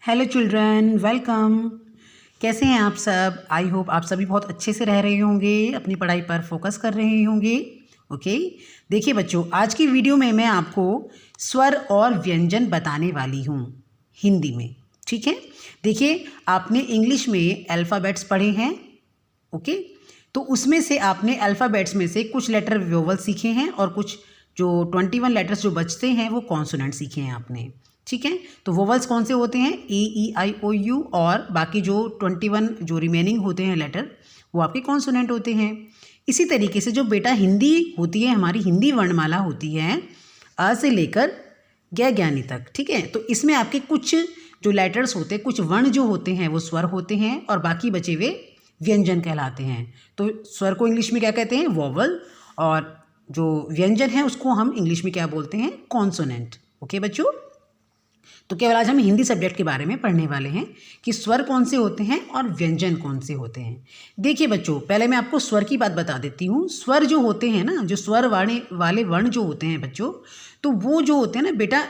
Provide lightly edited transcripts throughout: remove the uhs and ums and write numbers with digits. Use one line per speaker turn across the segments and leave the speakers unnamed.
Hello children, welcome. कैसे हैं आप सब? आई होप आप सभी बहुत अच्छे से रह रहे होंगे, अपनी पढ़ाई पर फोकस कर रहे होंगे। ओके, देखिए बच्चों, आज की वीडियो में मैं आपको स्वर और व्यंजन बताने वाली हूँ हिंदी में। ठीक है, देखिए आपने इंग्लिश में अल्फ़ाबेट्स पढ़े हैं। ओके, तो उसमें से आपने अल्फ़ाबेट्स में से कुछ लेटर वोवल सीखे हैं और कुछ जो 21 लेटर्स जो बचते हैं वो कॉन्सोनेंट सीखे हैं आपने। ठीक है, तो वोवल्स कौन से होते हैं? ए ई आई ओ यू, और बाकी जो 21 जो रिमेनिंग होते हैं लेटर वो आपके कॉन्सोनेंट होते हैं। इसी तरीके से जो बेटा हिंदी होती है, हमारी हिंदी वर्णमाला होती है अ से लेकर ज्ञानी तक। ठीक है, तो इसमें आपके कुछ जो लेटर्स होते हैं, कुछ वर्ण जो होते हैं वो स्वर होते हैं और बाकी बचे हुए व्यंजन कहलाते हैं। तो स्वर को इंग्लिश में क्या कहते हैं? वोवल, और जो व्यंजन है उसको हम इंग्लिश में क्या बोलते हैं? कॉन्सोनेंट। ओके बच्चों, तो केवल आज हम हिंदी सब्जेक्ट के बारे में पढ़ने वाले हैं कि स्वर कौन से होते हैं और व्यंजन कौन से होते हैं। देखिए बच्चों, पहले मैं आपको स्वर की बात बता देती हूँ। स्वर जो होते हैं ना, जो स्वर वाले वर्ण जो होते हैं बच्चों, तो वो जो होते हैं ना बेटा,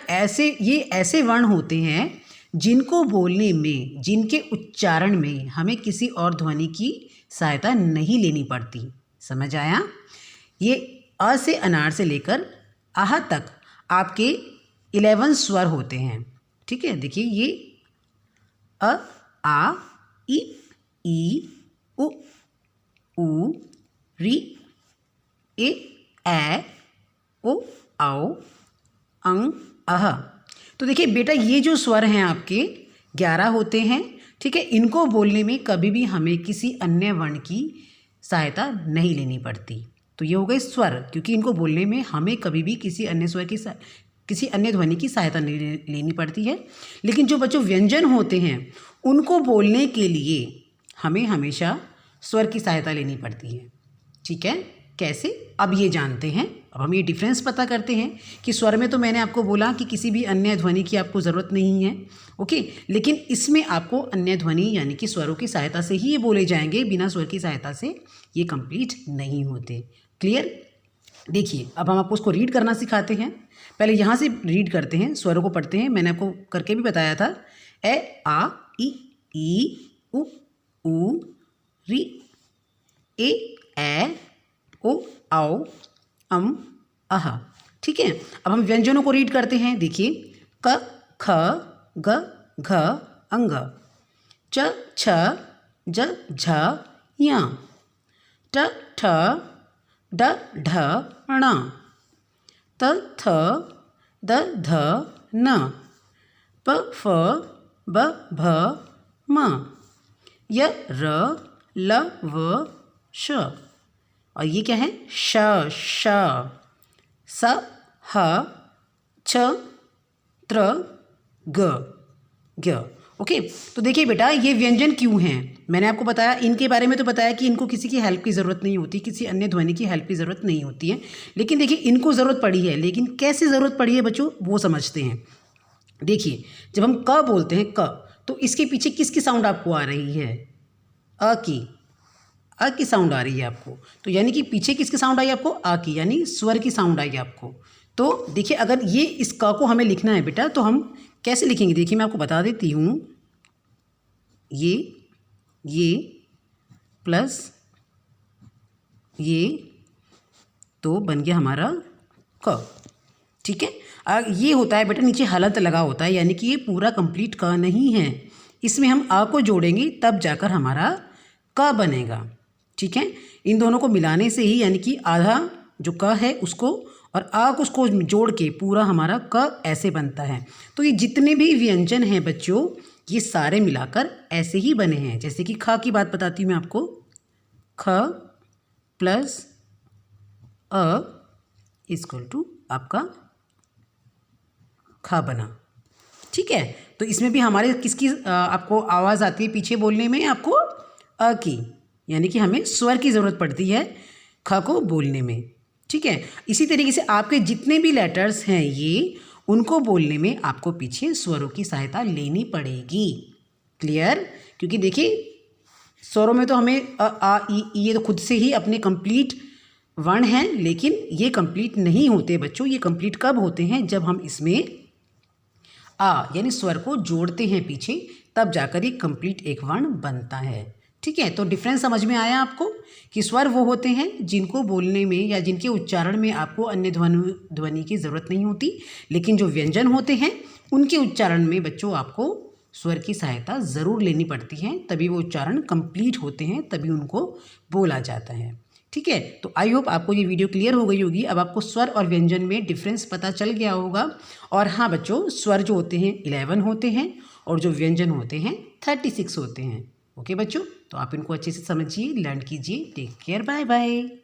ये ऐसे वर्ण होते हैं जिनको बोलने में, जिनके उच्चारण में हमें किसी और ध्वनि की सहायता नहीं लेनी पड़ती। समझ आया? ये अ से अनार से लेकर आह तक आपके 11 स्वर होते हैं। ठीक है, देखिए ये अ, आ, ई, उ, री, ए, ओ, औ, अंग, अह। तो देखिए बेटा, ये जो स्वर हैं आपके 11 होते हैं। ठीक है, इनको बोलने में कभी भी हमें किसी अन्य वर्ण की सहायता नहीं लेनी पड़ती। तो ये हो गए स्वर, क्योंकि इनको बोलने में हमें कभी भी किसी अन्य ध्वनि की सहायता नहीं लेनी पड़ती है। लेकिन जो बच्चों व्यंजन होते हैं, उनको बोलने के लिए हमें हमेशा स्वर की सहायता लेनी पड़ती है। ठीक है, कैसे? अब ये जानते हैं। अब हम ये डिफरेंस पता करते हैं कि स्वर में तो मैंने आपको बोला कि किसी भी अन्य ध्वनि की आपको ज़रूरत नहीं है। ओके, लेकिन इसमें आपको अन्य ध्वनि यानी कि स्वरों की सहायता से ही ये बोले जाएंगे, बिना स्वर की सहायता से ये कंप्लीट नहीं होते। क्लियर? देखिए, अब हम आपको उसको रीड करना सिखाते हैं। पहले यहाँ से रीड करते हैं, स्वरों को पढ़ते हैं। मैंने आपको करके भी बताया था। ए, आ, ई, उ, री, ए, ओ, औ, अह। ठीक है, अब हम व्यंजनों को रीड करते हैं। देखिए, क, ख, ग, घ, अंग, च, छ, ज, झ, य, ट, ठ, ड, ढ, ण, त, थ, द, ध, न, प, फ, ब, भ, म, य, र, ल, व, श। और ये क्या है? श, श, स, ह, छ, त्र, ग, ज्ञ। ओके, तो देखिए बेटा, ये व्यंजन क्यों हैं? मैंने आपको बताया, इनके बारे में तो बताया कि इनको किसी की हेल्प की ज़रूरत नहीं होती, किसी अन्य ध्वनि की हेल्प की ज़रूरत नहीं होती है। लेकिन देखिए, इनको ज़रूरत पड़ी है, लेकिन कैसे ज़रूरत पड़ी है बच्चों, वो समझते हैं। देखिए, जब हम क बोलते हैं क, तो इसके पीछे किसकी साउंड आपको आ रही है? अ की साउंड आ रही है आपको। तो यानी कि पीछे किसकी साउंड आई आपको? आ की, यानी स्वर की साउंड आई आपको। तो देखिए, अगर ये इस क को हमें लिखना है बेटा, तो हम कैसे लिखेंगे? देखिए, मैं आपको बता देती हूँ। ये प्लस ये तो बन गया हमारा क। ठीक है, ये होता है बेटा, नीचे हलंत लगा होता है, यानी कि ये पूरा कंप्लीट क नहीं है। इसमें हम आ को जोड़ेंगे तब जाकर हमारा क बनेगा। ठीक है, इन दोनों को मिलाने से ही, यानी कि आधा जो क है उसको और आ को उसको जोड़ के पूरा हमारा क ऐसे बनता है। तो ये जितने भी व्यंजन हैं बच्चों, ये सारे मिलाकर ऐसे ही बने हैं। जैसे कि ख की बात बताती हूँ मैं आपको। ख प्लस अ इक्वल टू आपका ख बना। ठीक है, तो इसमें भी हमारे किसकी आपको आवाज़ आती है पीछे बोलने में? आपको अ की, यानी कि हमें स्वर की ज़रूरत पड़ती है ख को बोलने में। ठीक है, इसी तरीके से आपके जितने भी लेटर्स हैं ये, उनको बोलने में आपको पीछे स्वरों की सहायता लेनी पड़ेगी। क्लियर? क्योंकि देखिए, स्वरों में तो हमें अ, आ, ई, ये तो खुद से ही अपने कंप्लीट वर्ण हैं, लेकिन ये कंप्लीट नहीं होते बच्चों। ये कंप्लीट कब होते हैं? जब हम इसमें आ यानी स्वर को जोड़ते हैं पीछे, तब जाकर ये कंप्लीट एक वर्ण बनता है। ठीक है, तो डिफरेंस समझ में आया आपको कि स्वर वो होते हैं जिनको बोलने में या जिनके उच्चारण में आपको अन्य ध्वनि की ज़रूरत नहीं होती, लेकिन जो व्यंजन होते हैं उनके उच्चारण में बच्चों आपको स्वर की सहायता ज़रूर लेनी पड़ती है, तभी वो उच्चारण कंप्लीट होते हैं, तभी उनको बोला जाता है। ठीक है, तो आई होप आपको ये वीडियो क्लियर हो गई होगी। अब आपको स्वर और व्यंजन में डिफरेंस पता चल गया होगा। और हाँ बच्चों, स्वर जो होते हैं 11 होते हैं और जो व्यंजन होते हैं 36 होते हैं। ओके बच्चों, तो आप इनको अच्छे से समझिए, लर्न कीजिए। Take care, bye bye.